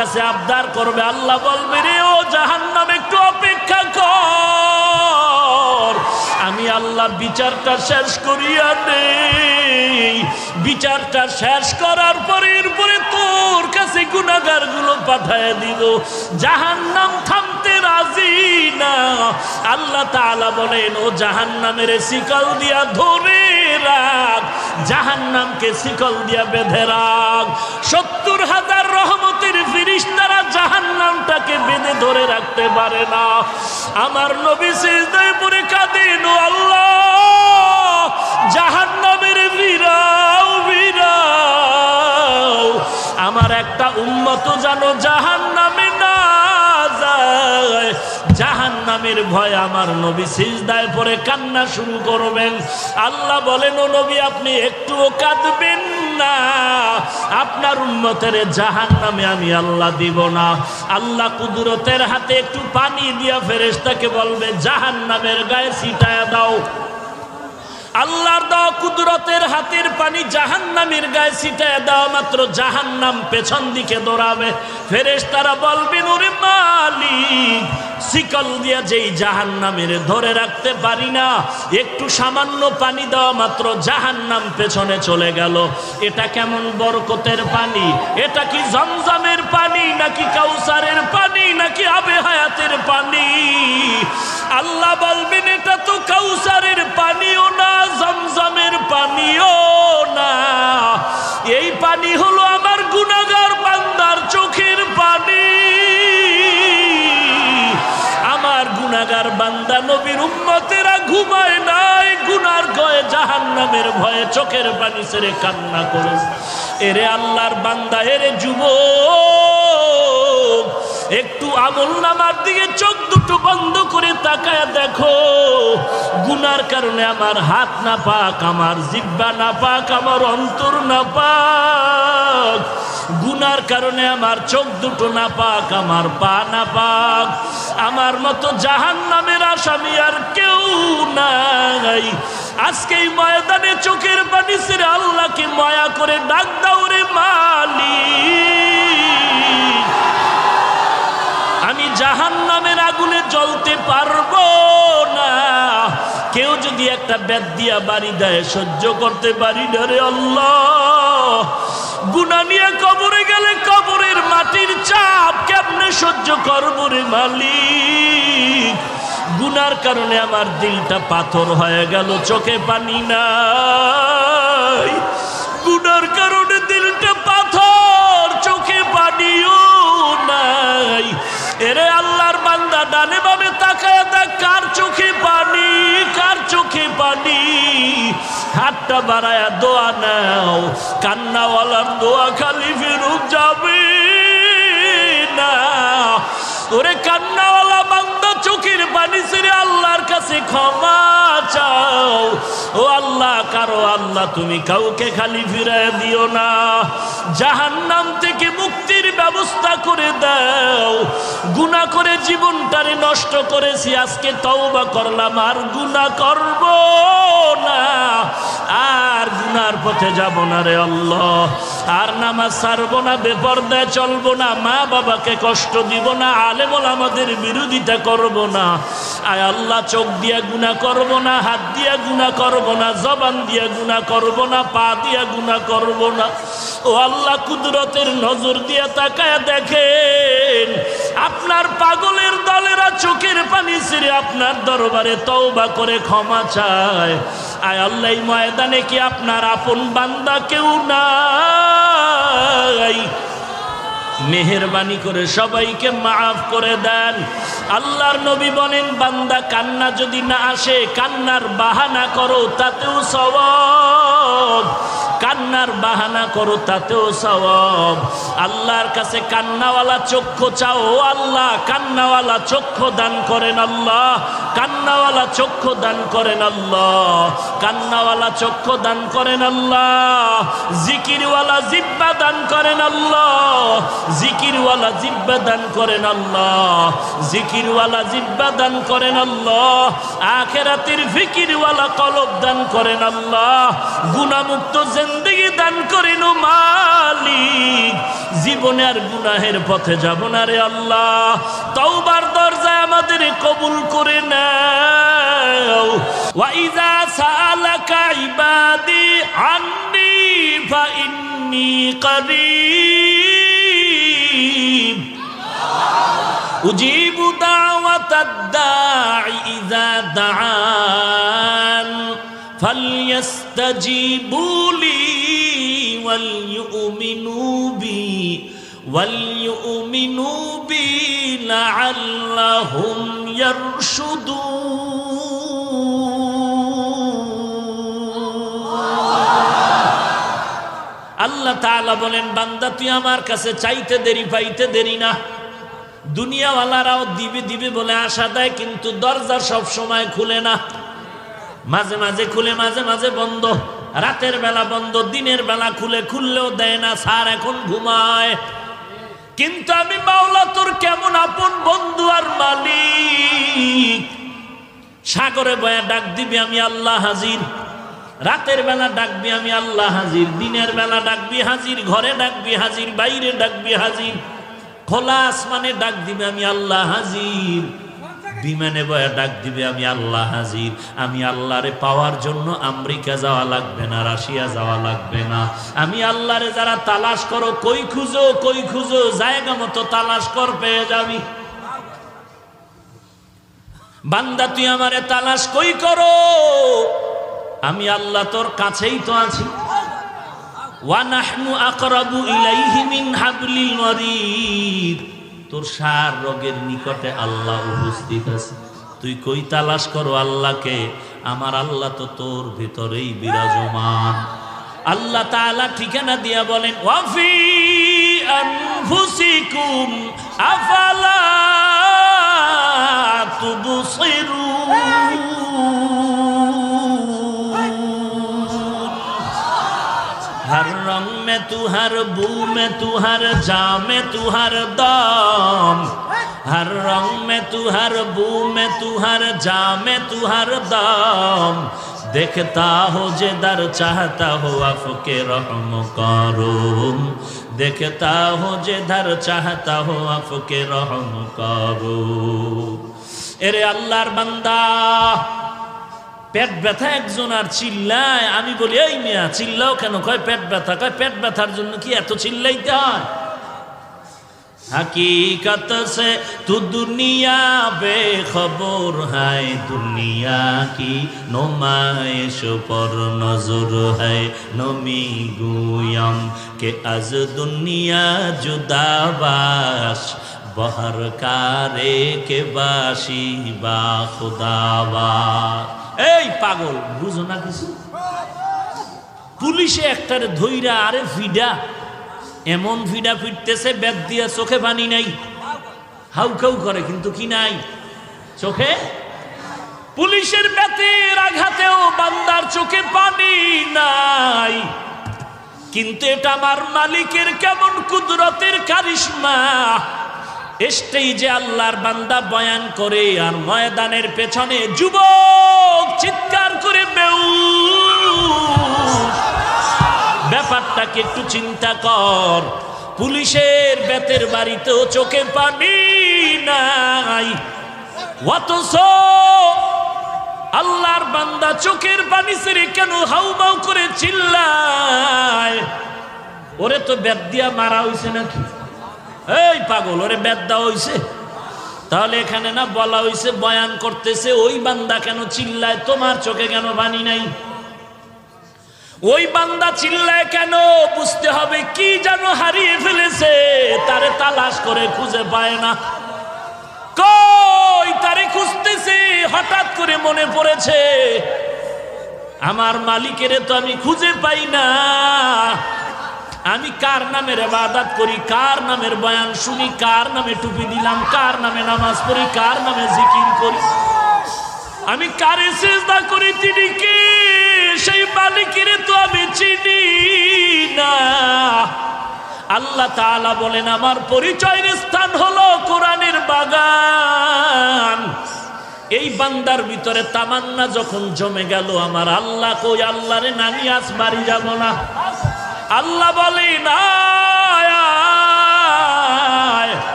কাছে আবদার করবে, আল্লাহ বলবে, রে ও জাহান্নাম একটু অপেক্ষা কর, আমি আল্লাহ বিচারটা শেষ করিয়া নেই। বিচারটা শেষ করার পরে এরপরে তোর কাছে গুনাহগার গুলো পাঠায় দিব। জাহান্নাম থামতে রাজি না। আল্লাহ তাআলা বলেন, ও জাহান্নামের শিকল দিয়া ধরে রাখ, জাহান্নামকে শিকল দিয়া বেঁধে রাখ। ৭০,০০০ রহমতের ফেরেশতারা জাহান্নামটাকে বেঁধে ধরে রাখতে পারে না। আমার নবী সিজদায় পড়ে কাঁদেন, ও আল্লাহ, জাহান্নামের ভিড়াও ভিড়াও, আমার একটা উম্মত যেন জাহান্নামে না যায়। জাহান্নামের ভয় আমার নবী সিজদায় পড়ে কান্না শুরু করবেন। আল্লাহ বলেন, ও নবী, আপনি একটুও কাঁদবেন না, আপনার উম্মতের জাহান্নামে আমি আল্লাহ দিব না। আল্লাহ কুদরতের হাতে একটু পানি দিয়া ফেরেশতাকে বলবে, জাহান্নামের গায়ে ছিটায়া দাও। আল্লাহর দেওয়া কুদরতের হাতের পানি জাহান্নামের গায়ে ছিটায় দেওয়া মাত্র জাহান্নাম পেছন দিকে দৌড়াবে। ফেরেশতারা বলবেন, ওরে মালিক, শিকল দিয়া যেই জাহান্নামের ধরে রাখতে পারি না, একটু সামান্য পানি দেওয়া মাত্র জাহান্নাম পেছনে চলে গেল। এটা কেমন বরকতের পানি? এটা কি জমজমের পানি, নাকি কাউসারের পানি, নাকি আবে হায়াতের পানি? আল্লাহ বলবেন, এটা তো কাউসারের পানিও না, জমজমের পানিও না, এই পানি হলো আমার গুনাহগার বান্দার চোখের পানি। আমার গুনাহগার বান্দা নবীর উম্মতেরা ঘুমায় নাই, গুনার ভয়ে, জাহান্নামের ভয়ে চোখের পানি ছেড়ে কান্না করে। এরে আল্লাহর বান্দা, এরে যুবক, একটু আমলনামার দিকে চোখ দুটো বন্ধ করে তাকায় দেখো। গুনার কারণে আমার হাত না পাক, আমার জিহ্বা না পাক, আমার অন্তর না পাক। গুনার কারণে আমার চোখ দুটো না পাক, আমার পা না পাক। আমার মতো জাহান্নামের আসামি আর কেউ নাই। আজকে এই ময়দানে চোখের পানি ছেড়ে আল্লাহকে মায়া করে ডাক দাও, রে মালিক, আমি জাহান্নামের আগুনে জ্বলতে পারবো না। কেউ যদি একটা বেত দিয়া বাড়ি দেয়, সহ্য করতে পারি না রে আল্লাহ। গুনাহ নিয়ে কবরে গেলে কবরের মাটির চাপ কেমনে সহ্য করবো রে মালিক। গুনার কারণে আমার দিলটা পাথর হয়ে গেল, চোখে পানি নাই। গুনার কারণে দিলটা পাথর, চোখে পানিও নাই। এরে আল্লাহর বান্দা, ডানে বামে তাকায় দেখ, কার চোখে পানি, কার চোখে পানি। হাতটা বাড়ায়া দোয়া নাও, কান্নাওয়ালার দোয়া খালি ফেরত যাবে না। ওরে কান্নাওয়ালা বান্দা, চোখের পানি ছেড়ে আল্লাহর কাছে ক্ষমা চাও। ও আল্লাহ, কারো আল্লাহ তুমি কাউকে খালি ফিরায় দিও না। জাহান্নাম থেকে মুক্তির ব্যবস্থা করে দাও। গুনাহ করে জীবনটারে নষ্ট করেছি, আজকে তওবা করলাম, আর গুনাহ করব না, আর গুনার পথে যাব না রে আল্লাহ। আর নামাজ ছাড়বো না, বেপরদায় চলবো না, মা বাবাকে কষ্ট দিব না, আলেম ওলামাদের বিরোধিতা করব না। আয় আল্লাহ, চোখ দিয়া গুনাহ করব না, হাত দিয়া গুনাহ করব না, জবান দিয়া গুনাহ করব না, পা দিয়া গুনাহ করব না। ও আল্লাহ, কুদরতের নজর দিয়া তাকায় দেখেন, আপনার পাগলের দলেরা চোখের পানি ছেড়ে আপনার দরবারে তওবা করে ক্ষমা চায়। আয় আল্লাহ, এই ময়দানে কি আপনার আপন বান্দা কেউ নাই? মেহেরবানি করে সবাইকে মাফ করে দেন। আল্লাহর নবী বলেন, বান্দা কান্না যদি না আসে, কান্নার বাহানা করো, তাতেও সওয়াব। কান্নার বাহানা করো, তাতেও সওয়াব। আল্লাহর কাছে কান্নাওয়ালা চক্ষু চাও। ও আল্লাহ, কান্নাওয়ালা চক্ষু দান করেন আল্লাহ, কান্নাওয়ালা চক্ষু দান করেন আল্লাহ, কান্নাওয়ালা চক্ষু দান করেন আল্লাহ। জিকিরওয়ালা জিহ্বা দান করেন আল্লাহ, জিকিরওয়ালা জিহ্বা দান করেন আল্লাহ, জিকিরওয়ালা জিহ্বা দান করেন আল্লাহ। আখিরাতের ফিকিরওয়ালা কলব দান করেন আল্লাহ। গুনাহমুক্ত জিন্দেগি দান করেন ও মালিক। জীবনে আর গুনাহের পথে যাব না রে আল্লাহ। তওবার দরজায় আমাদের কবুল করে নাও। ওয়া ইযা সাআলাকা ইবাদি আন্নী ফা ইন্নী করিব উজিবু দাওয়াতাদ দাঈ ইযা দাআন ফালইস্তাজিবু লি ওয়ালইউমিনু বি লাআল্লাহুম ইয়ারশুদুন। আল্লাহ তাআলা বলেন, বান্দা তুই আমার কাছে চাইতে দেরি পাইতে দেরি না। দুনিয়াওয়ালারাও দিবে দিবে বলে আশা দেয়, কিন্তু দরজা সব সময় খুলে না। মাঝে মাঝে খুলে, মাঝে মাঝে বন্ধ। রাতের বেলা বন্ধ, দিনের বেলা খুলে, খুললেও দেয় না, স্যার এখন ঘুমায়। কিন্তু আমি মাওলা তোর কেমন আপন বন্ধু আর মালিক। সাগরে বয়া ডাক দিবি, আমি আল্লাহ হাজির। রাতের বেলা ডাকবি, আমি আল্লাহ হাজির। দিনের বেলা ডাকবি হাজির, ঘরে ডাকবি হাজির, বাইরে ডাকবি হাজির। খোলা আসমানে ডাক দিবে, আমি আল্লাহ হাজির। বিমানে বয়া ডাক দিবে, আমি আল্লাহ হাজির। আমি আল্লাহরে পাওয়ার জন্য আমেরিকা যাওয়া লাগবে না, রাশিয়া যাওয়া লাগবে না। আমি আল্লাহরে যারা তালাশ করো, কই খুঁজো, কই খুঁজো, জায়গা মতো তালাশ কর, পেয়ে যাবি। বান্দা তুই আমারে তালাশ কই করো, আমি আল্লাহ তোর কাছেই তো আছি। ওয়া নাহনু আকরাবু ইলাইহি মিন হাবলিল ওয়ারিদ। তোর সার রোগের নিকটে আল্লাহ উপস্থিত আছে। তুই কই তালাশ করো আল্লাহকে, আমার আল্লাহ তো তোর ভিতরেই বিরাজমান। আল্লাহ তাআলা ঠিকানা দিয়া বলেন, ওয়াফি আনফুসিকুম আফালা তুবসিরুন। हर रंग में तू, हर बू में तू, हर जा में तू, हर दम। हर रंग में तू, हर बू में तू, हर जा में तू, हर दम। देखता हो जिधर चाहता हो आपके रहम करूं। देखता हो जिधर चाहता हो आपके रहम करूं। एरे अल्लाहर बंदा, পেট ব্যথা একজন আর চিল্লায়। আমি বলি, এই মিয়া চিল্লাও কেন? কয় পেট ব্যথা। কয় পেট ব্যথার জন্য কি এত চিল্লাইতে হয়? हकीकत से तू दुनिया बेखबर है, दुनिया की नुमाइश पर नजर है। नमी गुयम के अज दुनिया जुदाबाश, बहर कारे के बाशी बा खुदाबाश। এই পাগল, বুঝো না কিছু? পুলিশে একটারে ধইরা আরে ফিডা, এমন ফিডা ফিরতেছে, বেদ দিয়া চোখে পানি নাই, হাউকাউ করে, কিন্তু কি নাই চোখে? পুলিশের বেতের আঘাতেও বান্দার চোখে পানি নাই। কিন্তু এটা আমার মালিকের কেমন কুদরতের কারিশমা। স্টেজে আল্লাহর বান্দা বয়ান করে, আর ময়দানের পেছনে যুবক চিৎকার করে বেউস। ব্যাপারটাকে একটু চিন্তা কর। পুলিশের বেতের বাড়িতেও চোখে পানি নাই, অথচ আল্লাহর বান্দা চোখের পানি ছেড়ে কেন হাউমাউ করে চিল্লায়? ওরে তো বেত দিয়া মারা হইছে নাকি? এই পাগল, ওরে বেত দেওয়া হইছে? তাহলে এখানে না বলা হইছে, বয়ান করতেছে, ওই বান্দা কেন চিল্লায়? তোমার চোখে কেন পানি নাই? ওই বান্দা চিল্লায় কেন? বুঝতে হবে কি যেন হারিয়ে ফেলেছে, তারে তালাশ করে খুঁজে পায় না। কই তারে খুঁজতেছে, হঠাৎ করে মনে পড়েছে, আমার মালিকেরে তো আমি খুঁজে পাই না। আমি কার নামের ইবাদত করি, কার নামের বয়ান শুনি, কার নামে টুপি দিলাম, কার নামে নামাজ পড়ি, কার নামে জিকির করি, আমি কারে সিজদা করি, তিনি কে? সেই মালিকের তো আমি চিনি না। আল্লাহ তাআলা বলেন, আমার পরিচয়ের স্থান হলো কোরআনের বাগান। এই বান্দার ভিতরে তামান্না যখন জমে গেল, আমার আল্লাহ কই, আল্লাহরে নামি আজ বাড়ি যাব না। আল্লাহ বলে না,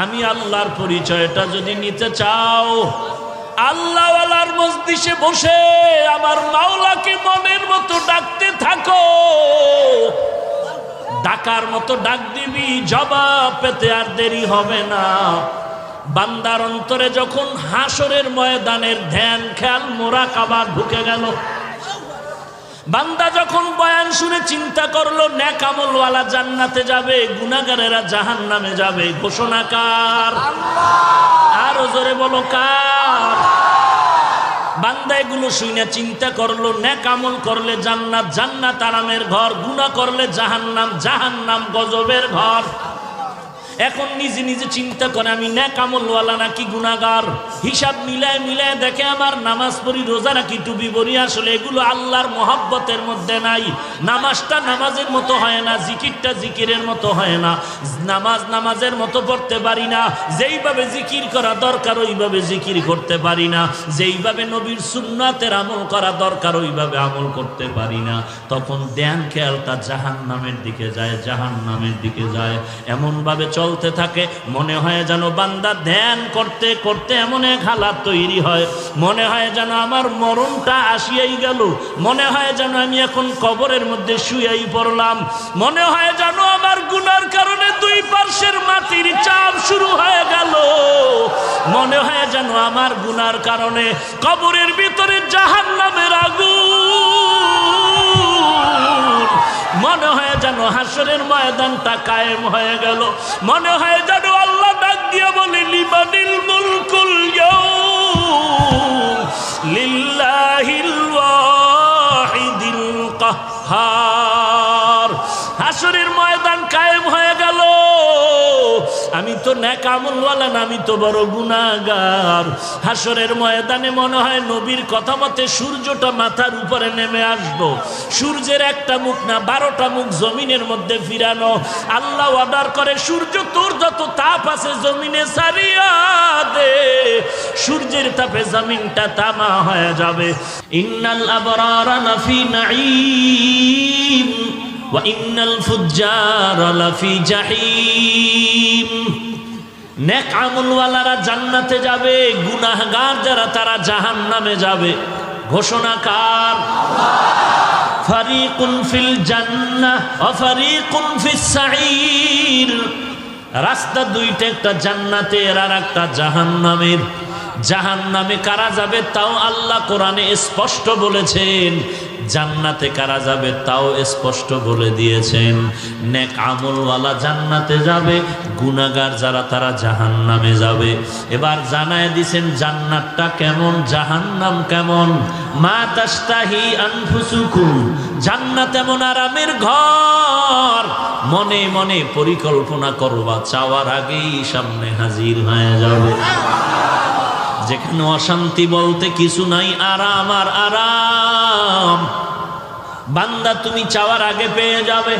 আমি আল্লাহর পরিচয়টা যদি নিতে চাও, আল্লাহওয়ালার মজলিসে বসে আমার মাওলাকে মনের মতো ডাকতে থাকো। ডাকার মতো ডাক দিবি, জবাব পেতে আর দেরি হবে না। বান্দার অন্তরে যখন হাসরের ময়দানের ধ্যান খেয়াল মোরাকাবা ঢুকে গেল, বান্দা যখন বয়ান শুনে চিন্তা করলো নেক আমলওয়ালা জান্নাতে যাবে, গুনাহগারেরা জাহান্নামে যাবে, ঘোষণা কার? আরো জোরে বলো কার? বান্দা এগুলো শুনে চিন্তা করলো নেক আমল করলে জান্নাত, জান্নাত আরামের ঘর, গুনাহ করলে জাহান্নাম, জাহান্নাম গজবের ঘর। এখন নিজে নিজে চিন্তা করে আমি নেক আমলওয়ালা নাকি গুনাহগার। হিসাব মিলায় মিলায় দেখে আমার নামাজ পড়ি, রোজা রাখি, টুপি পরি, আসলে এগুলো আল্লাহর মহব্বতের মধ্যে নাই। নামাজটা নামাজের মতো হয় না, জিকিরটা জিকিরের মতো হয় না, নামাজ নামাজের মতো পড়তে পারি না, যেইভাবে জিকির করা দরকার ওইভাবে জিকির করতে পারি না, যেইভাবে নবীর সুন্নাতের আমল করা দরকার ওইভাবে আমল করতে পারি না। তখন ধ্যান খেয়ালটা জাহান্নামের দিকে যায়, জাহান্নামের দিকে যায়। এমনভাবে চলতে থাকে, মনে হয় যেন বান্দা ধ্যান করতে করতে এমন এক হালাত তৈরি হয়, মনে হয় যেন আমার মরণটা আসিয়াই গেল, মনে হয় যেন আমি এখন কবরের মধ্যে শুয়েই পড়লাম, মনে হয় যেন আমার গুনার কারণে দুই পার্শ্বের মাটির চাপ শুরু হয়ে গেল, মনে হয় যেন আমার গুনার কারণে কবরের ভিতরে জাহান্নামের আগুন, মনে হয় যেন হাসরের ময়দানটা কায়েম হয়ে গেল, মনে হয় যেন আল্লাহ ডাক দিয়ে বলে লিমানিল মুলকুল ইয়াউম লিল্লাহিল ওয়াহিদিল কাহ্হার। হাসরের ময়দান কায়েম হয়ে গেল, আমি তো নেক আমলওয়ালা না, আমি তো বড় গুনাহগার। হাসরের ময়দানে মনে হয় নবীর কথা মতে সূর্যটা মাথার উপরে নেমে আসবো, সূর্যের একটা মুখ না 12টা মুখ জমিনের মধ্যে ফিরানো। আল্লাহ অর্ডার করে সূর্য তোর যত তাপ আছে জমিনে সারিয়া দে, সূর্যের তাপে জমিনটা তামা হয়ে যাবে। ইন্নাল আবরারা লাফি নাঈম ওয়া ইন্নাল ফুজ্জারা লাফি জাহিম। নেক আমলওয়ালারা জান্নাতে যাবে, গুনাহগার যারা তারা জাহান্নামে যাবে। ঘোষণা কার? ফারিকুন ফিল জান্নাহ ওয়া ফারিকুন ফিস সাঈর। রাস্তা দুইটা, একটা জান্নাতের আর একটা জাহান্নামের। জাহান্নামে কারা যাবে তাও আল্লাহ কোরআনে স্পষ্ট বলেছেন, জান্নাতে কারা যাবে তাও স্পষ্ট বলে দিয়েছেন। নেক আমলওয়ালা জান্নাতে যাবে, গুনাহগার যারা তারা জাহান্নামে যাবে। এবার জানায় দিছেন জান্নাতটা কেমন, জাহান্নাম কেমন। মা তাশতাহি আনফুসুকুম, জান্নাত এমন আরামের ঘর, মনে মনে পরিকল্পনা করবা, চাওয়ার আগেই সামনে হাজির হয়ে যাবে। যেখানে অশান্তি বলতে কিছু নাই, আরাম আর আরাম। বান্দা তুমি চাওয়ার আগে পেয়ে যাবে।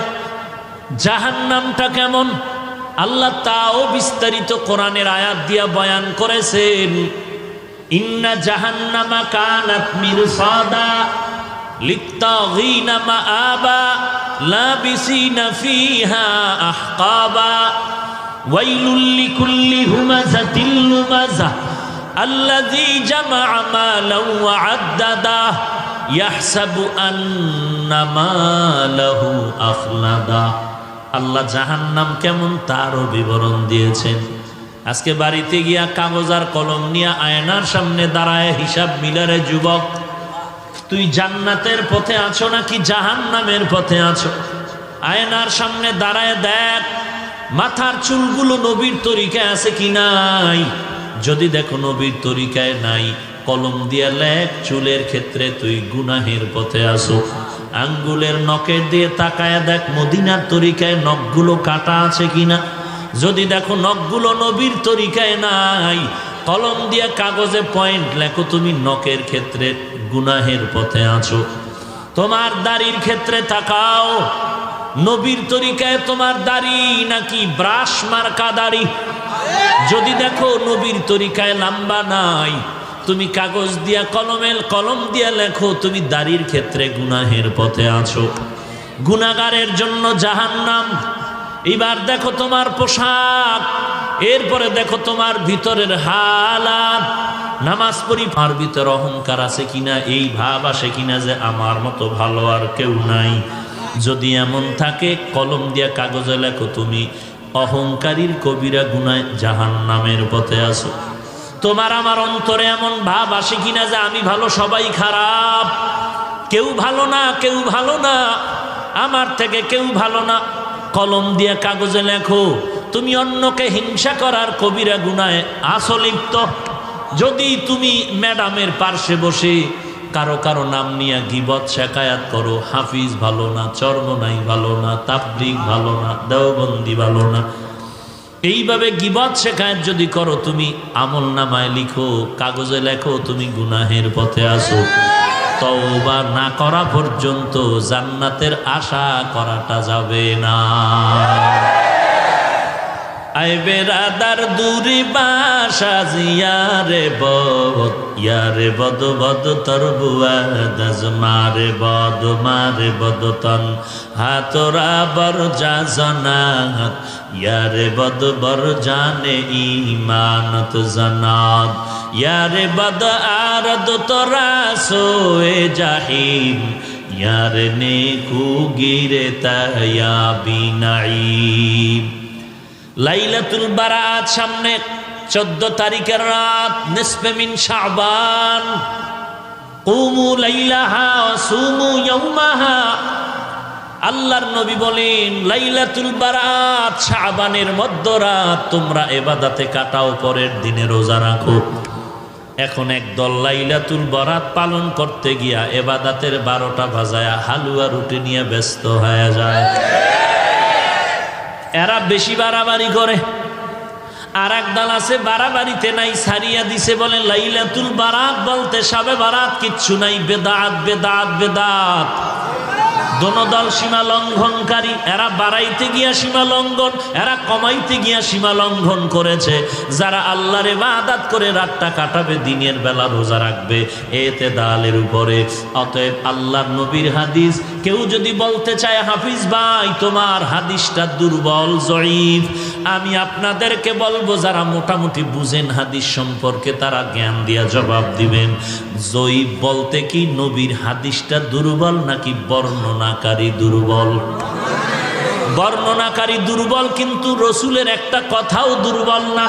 জাহান্নামটা কেমন আল্লাহ তাও বিস্তারিত কোরআনের আয়াত দিয়া বয়ান করেছেন। ইন্না জাহান্নামা কানাত মিরসাদা লিত্তাগিনা মাআবা লাবিসিনা ফিহা আহকাবা ওয়াইলুল লিকুল্লি হুমাযাতিল লুমাযাহ আল্লাযী জামাআ মালান ওয়া আদ্দাদা ইয়াহসাবু আন্না মালাহু আখলাদা। আল্লাহ জাহান্নাম কেমন তারও বিবরণ দিয়েছেন। আজকে বাড়িতে গিয়া কাগজ আর কলম নিয়ে আয়নার সামনে দাঁড়ায় হিসাব মিলারে যুবক, তুই জান্নাতের পথে আছো নাকি জাহান্নামের পথে আছো? আয়নার সামনে দাঁড়ায় দেখ মাথার চুলগুলো নবীর তরিকায় আছে কি নাই। যদি দেখো নবীর তরিকায় নাই, কলম দিয়া লেখ চুলের ক্ষেত্রে তুই গুনাহের পথে আসো। আঙ্গুলের নখের দিয়ে তাকায় দেখ মদিনার তরিকায় নখগুলো কাটা আছে কিনা। যদি দেখো নখগুলো নবীর তরিকায় নাই, কলম দিয়ে কাগজে পয়েন্ট লেখো তুমি নখের ক্ষেত্রে গুনাহের পথে আছো। তোমার দাড়ির ক্ষেত্রে তাকাও, নবীর তরিকায় তোমার দাড়ি নাকি ব্রাশ মার্কা দাড়ি। যদি দেখো নবীর তরিকায় লম্বা নাই, তুমি কাগজ দিয়া কলম দিয়া লেখো তুমি দাড়ির ক্ষেত্রে গুনাহের পথে আছো। গুনাহগারের জন্য জাহান্নাম। এবার দেখো তোমার পোশাক, এরপরে দেখো তোমার ভিতরের হালাত, নামাজ পড়ি আর ভিতরে অহংকার আছে কিনা, এই ভাব আসে কিনা যে আমার মতো ভালো আর কেউ নাই। যদি এমন থাকে কলম দিয়া কাগজে লেখো তুমি অহংকারীর কবিরা গুনায় জাহান্নামের পথে আছো। তোমার আমার অন্তরে এমন ভাব আসে কিনা যে আমি ভালো সবাই খারাপ, কেউ ভালো না, কেউ ভালো না, আমার থেকে কেউ ভালো না। কলম দিয়া কাগজে লেখো তুমি অন্যকে হিংসা করার কবিরা গুনায় আছো লিপ্ত। যদি তুমি ম্যাডামের পার্শ্বে বসে কারো কারো নাম নিয়ে গীবত শেখায়াত করো, হাফিজ ভালো না, চরমনাই ভালো না, তাবলীগ ভালো না, দেওবন্দি ভালো না, এইভাবে গীবত শেখায়াত যদি করো তুমি আমল নামায় লিখো, কাগজে লেখো তুমি গুনাহের পথে আসো। তওবা না করা পর্যন্ত জান্নাতের আশা করাটা যাবে না। আই বেরাদার দূরি বাসা জিয়ারে বদ বদ তর বুয়াদাজ মারে বদ তন হাতরা বর যা জনাত ইয়ারে বদ বর জানে ইমানত জনাত ইয়ারে বদ আরদ তোরা সোয়ে জাহিম ইয়ারে নেকু গিরে তায়া বিনাইম। লাইলাতুল বারাত সামনে, 14 তারিখের রাত, নিসফে মিন শাবান। কুমু লাইলাহা ওয়া সুমু ইয়াওমাহা। আল্লাহর নবী বলেন লাইলাতুল বারাত শাবানের মধ্যরাত তোমরা ইবাদতে কাটাও, পরের দিনে রোজা রাখো। এখন একদল লাইলাতুল বারাত পালন করতে গিয়া ইবাদতের 12টা বাজায়া হালুয়া রুটি নিয়ে ব্যস্ত হয়ে যায়। এরা বেশি বাড়াবাড়ি করে। আর এক দল আছে বাড়াবাড়িতে নাই, সারিয়া দিছে, বলে লাইলাতুল বারাত বলতে সবে বারাত কিচ্ছু নাই, বেদাত বেদাত বেদাত। দোনো দল সীমা লঙ্ঘনকারী। এরা বাড়াইতে গিয়া সীমা লঙ্ঘন, এরা কমাইতে গিয়া সীমা লঙ্ঘন করেছে। যারা আল্লাহর ইবাদত করে রাতটা কাটাবে, দিনের বেলা রোজা রাখবে, এতে দালের উপরে। অতএব আল্লাহর নবীর হাদিস কেউ যদি বলতে চায় হাফিজ ভাই তোমার হাদিসটা দুর্বল জয়ীফ, আমি আপনাদেরকে বলবো যারা মোটামুটি বুঝেন হাদিস সম্পর্কে তারা জ্ঞান দিয়া জবাব দিবেন। জয়ীফ বলতে কি নবীর হাদিসটা দুর্বল নাকি বর্ণনাকারী দুর্বল? বর্ণনাকারী দুর্বল, কিন্তু রসুলের একটা কথাও দুর্বল না।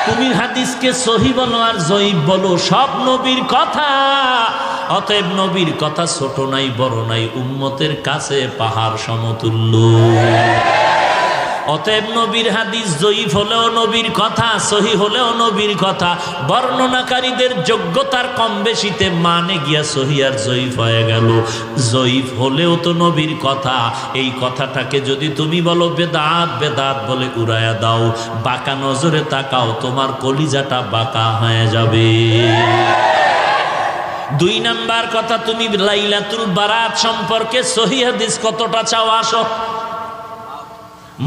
তুমি হাদিসকে সহি বলো আর জয়ীফ বলো, সব নবীর কথা। অতএব নবীর কথা ছোট নাই বড় নাই, উম্মতের কাছে পাহাড় সমতুল্য। অতএব নবীর হাদিস জয়ীফ হলেও নবীর কথা, সহি হলেও নবীর কথা। বর্ণনাকারীদের যোগ্যতার কম বেশিতে মানে গিয়া সহি আর জয়ীফ হয়ে গেল। জয়ীফ হলেও তো নবীর কথা। এই কথাটাকে যদি তুমি বলো বেদাত বেদাত বলে উড়ায়া দাও, বাঁকা নজরে তাকাও, তোমার কলিজাটা বাঁকা হয়ে যাবে। 2 নাম্বার কথা, তুমি লাইলাতুল বারাত সম্পর্কে সহি হাদিস কতটা চাও আসো।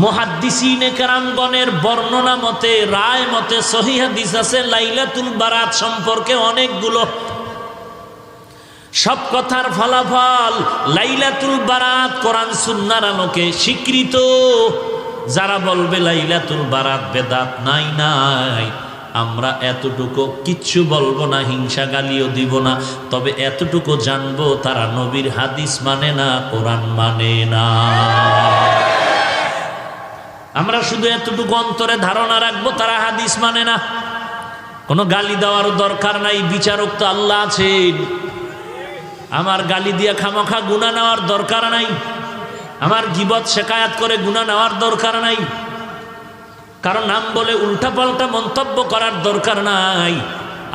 মুহাদ্দিসিনে কেরামগণের বর্ণনা মতে, রায় মতে সহিহ হাদিস আছে লাইলাতুল বারাত সম্পর্কে অনেকগুলো। সব কথার ফলাফল লাইলাতুল বারাত কোরআন সুন্নাহর আলোকে স্বীকৃত। যারা বলবে লাইলাতুল বারাত বেদাত, নাই নাই, আমরা এতটুকু কিচ্ছু বলবো না, হিংসা গালিও দিব না, তবে এতটুকু জানবো তারা নবীর হাদিস মানে না, কোরআন মানে না। আমরা শুধু এতটুকু অন্তরে ধারণা রাখবো তারা হাদিস মানে না। কোনো গালি দেওয়ার দরকার নাই, বিচারক তো আল্লাহ আছেন। আমার গালি দিয়া খামখা গুনাহ নেওয়ার দরকার নাই, আমার গীবত শিকায়াত করে গুনাহ নেওয়ার দরকার নাই, কারণ নাম বলে উল্টাপাল্টা মন্তব্য করার দরকার নাই।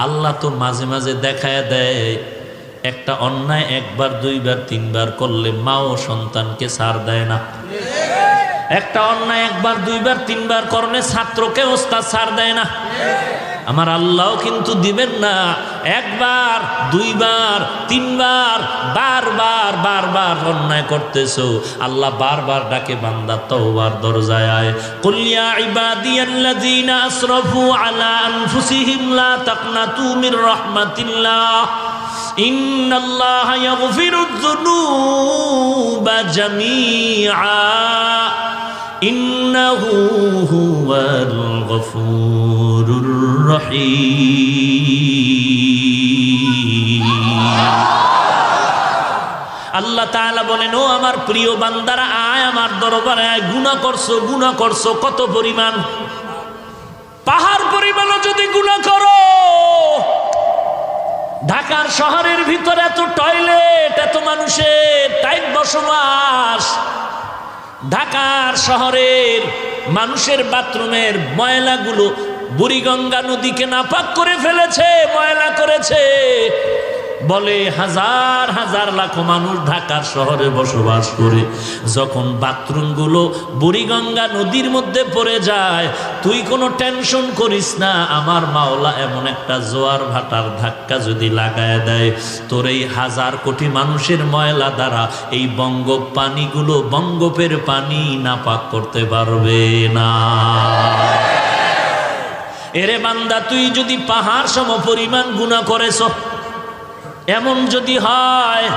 আল্লাহ তো মাঝে মাঝে দেখায় দেয়, একটা অন্যায় 1 বার 2 বার 3 বার করলে মা ও সন্তানকে ছাড় দেয় না। একটা অন্যায় 1 বার 2 বার 3 বার করলে ছাত্রকে ওস্তাদ ছাড় দেয় না। আমার আল্লাহও কিন্তু দিবেন না। 1 বার 2 বার 3 বার বারবার বারবার অন্যায় করতেছো, আল্লাহ বারবার ডাকে বান্দা তওবার দরজায় আয়। কুল ইয়া ইবাদিয়াল্লাযীনা আসরাফু আলা আনফুসিহিম লা তাকনাতু মির রাহমাতিল্লাহ ইন্নাল্লাহা ইয়াগফিরুয যুনুবা জামিআ ইন্নাহু হুয়াল গফুরুর রহিম। আল্লাহ তাআলা বলেন, ও আমার প্রিয় বান্দারা, আয় আমার দরবারে আয়। গুনাহ করছো কত পরিমাণ? পাহাড় পরিমাণও যদি গুনাহ করো। ঢাকার শহরের ভিতরে এত টয়লেট, এত মানুষের টাইট বসবাস। ঢাকার শহরের মানুষের বাথরুমের ময়লাগুলো বুড়িগঙ্গা নদীকে নাপাক করে ফেলেছে, ময়লা করেছে। বলে হাজার হাজার লাখ মানুষ ঢাকার শহরে বসবাস করে, যখন বাথরুমগুলো বুড়িগঙ্গা নদীর মধ্যে পড়ে যায়, তুই কোনো টেনশন করিস না। আমার মাওলা এমন একটা জোয়ার ভাটার ধাক্কা যদি লাগায় দেয়, তোর এই হাজার কোটি মানুষের ময়লা দ্বারা এই পানিগুলো বঙ্গোপের পানি নাপাক করতে পারবে না। এরে বান্দা, তুই যদি পাহাড় সম পরিমাণ গুনাহ করেছ, এমন যদি হয়,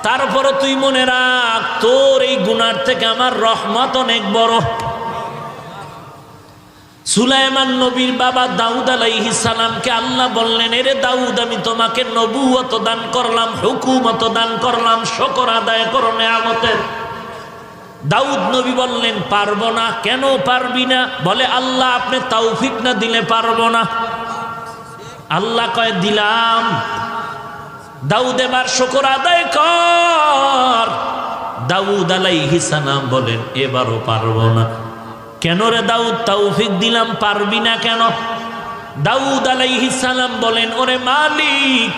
তারপরও তুই মনে রাখ, তোর এই গুনার থেকে আমার রহমত অনেক বড়। সুলাইমান নবীর বাবা দাউদ আলাইহিস সালামকে আল্লাহ বললেন, এরে দাউদ, আমি তোমাকে নবুয়ত দান করলাম, হুকুমত দান করলাম, শুকর আদায় করো নেয়ামতের। দাউদ নবী বললেন, পারবো না। কেন পারবি না? বলে, আল্লাহ আপনি তৌফিক না দিলে পারবো না। আল্লাহ কয়, দিলাম। দাউদ এবার শুকর আদায় কর। দাউদ আলাইহিস সালাম বলেন, এবারও পারবো না। কেন রে দাউদ, তৌফিক দিলাম, পারবি না কেন? দাউদ আলাইহিস সালাম বলেন, ওরে মালিক,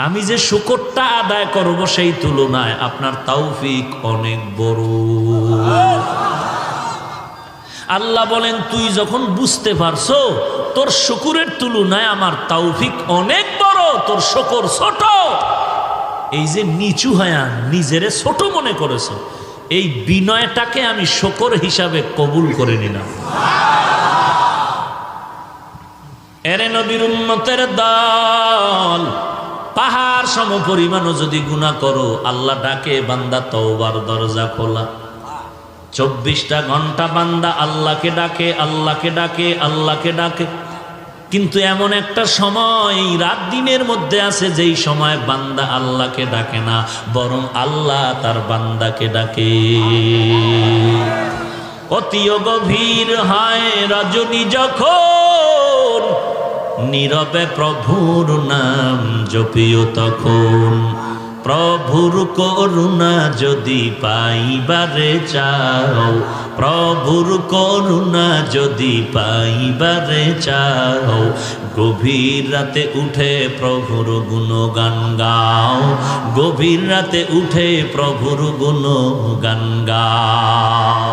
আমি যে শুকরটা আদায় করব সেই তুলনায় আপনার তৌফিক অনেক বড়। আল্লাহ বলেন, তুই যখন বুঝতে পারছো তোর শুকরের তুলনায় আমার তৌফিক অনেক বড়, তোর শুকর ছোট, এই যে নিচু হয়া নিজেরে ছোট মনে করেছো, এই বিনয়টাকে আমি শুকর হিসাবে কবুল করে নিলাম। এরে নবীর উম্মতের দল, পাহাড় সম পরিমাণও যদি গুনাহ করো, আল্লাহ ডাকে, বান্দা তওবার দরজা খোলা। 24টা ঘন্টা বান্দা আল্লাহকে ডাকে, আল্লাহকে ডাকে, আল্লাহকে ডাকে। কিন্তু এমন একটা সময় রাত দিনের মধ্যে আছে, যেই সময় বান্দা আল্লাহকে ডাকে না, বরং আল্লাহ তার বান্দাকে ডাকে। অতি গভীর হয় রজনী যখন, নীরবে প্রভুর নাম জপিও তখন। প্রভুর করুণা যদি পাইবারে চাও, প্রভুর করুণা যদি পাইবারে চাও, গভীর রাতে উঠে প্রভুর গুণগান গাও, গভীর রাতে উঠে প্রভুর গুণগান গাও।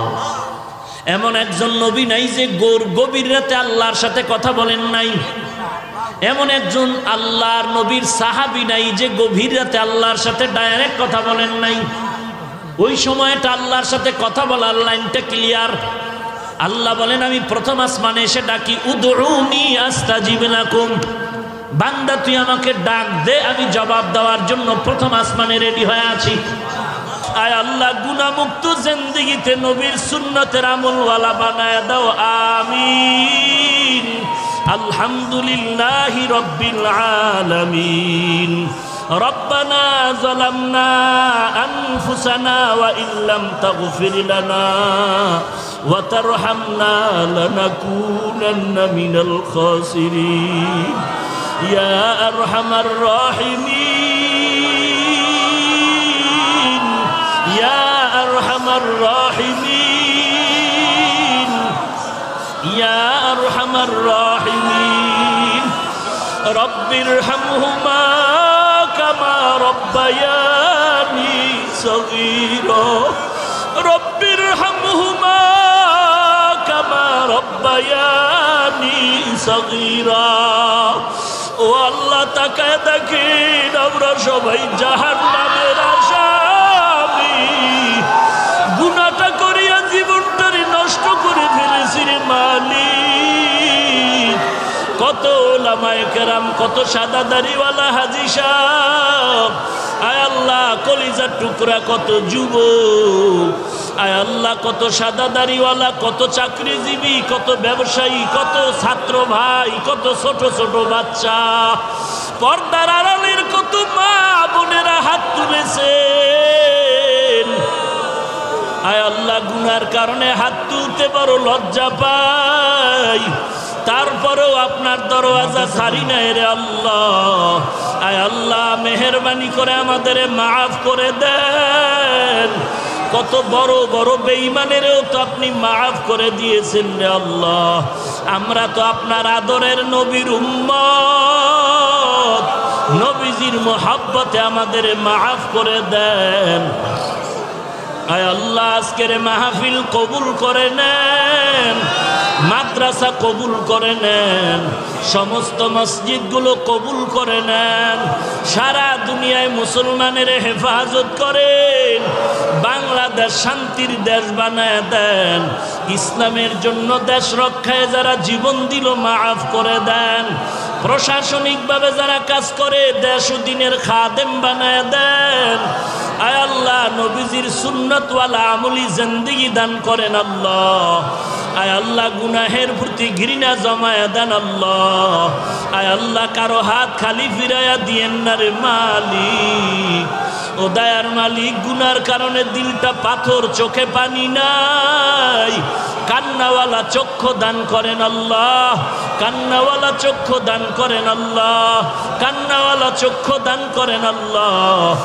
এমন একজন নবী নাই যে গভীর রাতে আল্লাহর সাথে কথা বলেন নাই। এমন একজন আল্লাহর নবীর সাহাবী নাই যে গভীর রাতে আল্লাহর সাথে ডাইরেক্ট কথা বলেন নাই। ওই সময়টা আল্লাহর সাথে কথা বলার লাইনটা ক্লিয়ার। আল্লাহ বলেন, আমি প্রথম আসমানে এসে ডাকি, উদউনি আস্তাজিব লাকুম। বান্দা তুই আমাকে ডাক দে, আমি জবাব দেওয়ার জন্য প্রথম আসমানে রেডি হয়ে আছি। আয় আল্লাহ, গুনাহমুক্ত জিন্দেগিতে নবীর সুন্নতের আমলওয়ালা বানায় দাও, আমিন। আলহামদুলিল্লাহি রাব্বিল আলামিন। রব্বানা যালামনা আনফুসানা ওয়া ইল্লাম তাগফির লানা ওয়া তারহামনা লানাকুনান্না মিনাল খাসিরিন ইয়া আরহামার রাহিমিন ইয়া আরহামার রাহিমিন ইয়া আরহামার রাহিমিন। রব্বিরহামহুমা কামা রব্বায়ানি সগীরা রব্বিরহামহুমা কামা রব্বায়ানি সগীরা। ও আল্লাহ, তাকায় দেখেন আমরা সবাই জাহান্নামের আসামি। গুনাহটা করিয়া জীবনটারে নষ্ট করে ফেলেছি রে মালিক। কত ওলামায়ে কেরাম, কত সাদা দাড়িওয়ালা হাজী সাহেব, আয় আল্লাহ কলিজার টুকরা কত যুবক আয় আল্লাহ, কত সাদা দাড়িওয়ালা, কত চাকরিজীবী, কত ব্যবসায়ী, কত ছাত্র ভাই, কত ছোট ছোট বাচ্চা, পর্দার আড়ালের কত মা বোনেরা হাত তুলেছেন। আয় আল্লাহ, গুনার কারণে হাত তুলতে বড় লজ্জা পাই, তারপরেও আপনার দরওয়াজা ছাড়ি নাই রে আল্লাহ। আয় আল্লাহ, মেহেরবানি করে আমাদের মাফ করে দেন। কত বড় বড় বেঈমানেরও তো আপনি মাফ করে দিয়েছেন রে আল্লাহ। আমরা তো আপনার আদরের নবীর উম্মত, নবীজির মোহাব্বতে আমাদের মাফ করে দেন। আয় আল্লাহ, আজকের মাহফিল কবুল করে নেন, মাদ্রাসা কবুল করে নেন, সমস্ত মসজিদগুলো কবুল করে নেন, সারা দুনিয়ায় মুসলমানের হেফাজত করেন, বাংলাদেশ শান্তির দেশ বানায় দেন, ইসলামের জন্য দেশ রক্ষায় যারা জীবন দিল মাফ করে দেন, প্রশাসনিকভাবে যারা কাজ করে দেশ ও দিনের খাদেম বানায় দেন। আয় আল্লাহ, নবীজির সুন্নতওয়ালা আমলি জিন্দেগি দান করেন আল্লাহ। আয় আল্লাহ, গুনাহের প্রতি ঘৃণা জমায়া দেন আল্লাহ। আয় আল্লাহ, কারো হাত খালি ফিরাইয়া দিয়েন না রে মালিক। ও দয়ার মালিক, গুনার কারণে দিলটা পাথর, চোখে পানি নাই, কান্নাওয়ালা চক্ষু দান করেন আল্লাহ, কান্নাওয়ালা চক্ষু দান করেন আল্লাহ, কান্নাওয়ালা চক্ষু দান করেন আল্লাহ।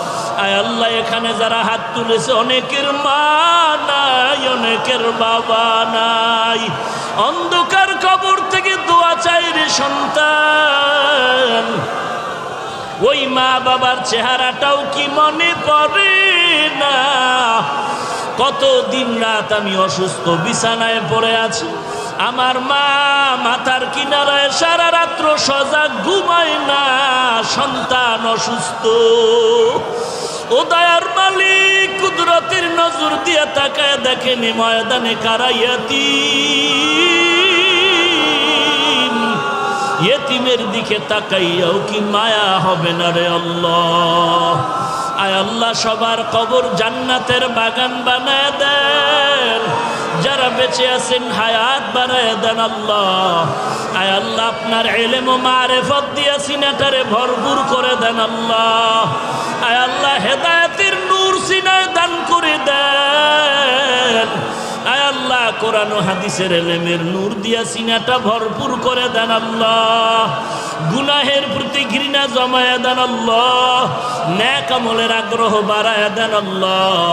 আয় আল্লাহ, এখানে যারা হাত তুলেছে অনেকের মা নাই, অনেকের বাবা নাই, অন্ধকার কবর থেকে দোয়া চাই রে সন্তান। ওই মা বাবার চেহারাটাও কি মনে পড়ে না? কত দিন রাত আমি অসুস্থ বিছানায় পড়ে আছি, আমার মা মাথার কিনারায় সারা রাত্র সজাগ ঘুমায় না, সন্তান অসুস্থ। ও দয়ার মালিক, কুদরতের নজর দিয়ে তাকায় দেখেন ময়দানে কারা ইয়তীম, ইয়তীমের দিকে তাকাইয়াও কি মায়া হবে না রে আল্লাহ। আয় আল্লাহ, সবার কবর জান্নাতের বাগান বানায় দেন, যারা বেঁচে আছেন হায়াত বানায় দেন আল্লাহ। আয় আল্লাহ, আপনার ইলম ও মারিফত দিয়া সিনাটারে ভরপুর করে দেন আল্লাহ। আয় আল্লাহ, হেদায়েতের নূর সিনায় দান করে দেন। আয় আল্লাহ, কোরআন ও হাদিসের ইলমের নূর দিয়া সিনাটা ভরপুর করে দেন আল্লাহ। গুনাহের প্রতি ঘৃণা জমায়া দেন আল্লাহ, নেক আমলের আগ্রহ বাড়ায়া দেন আল্লাহ।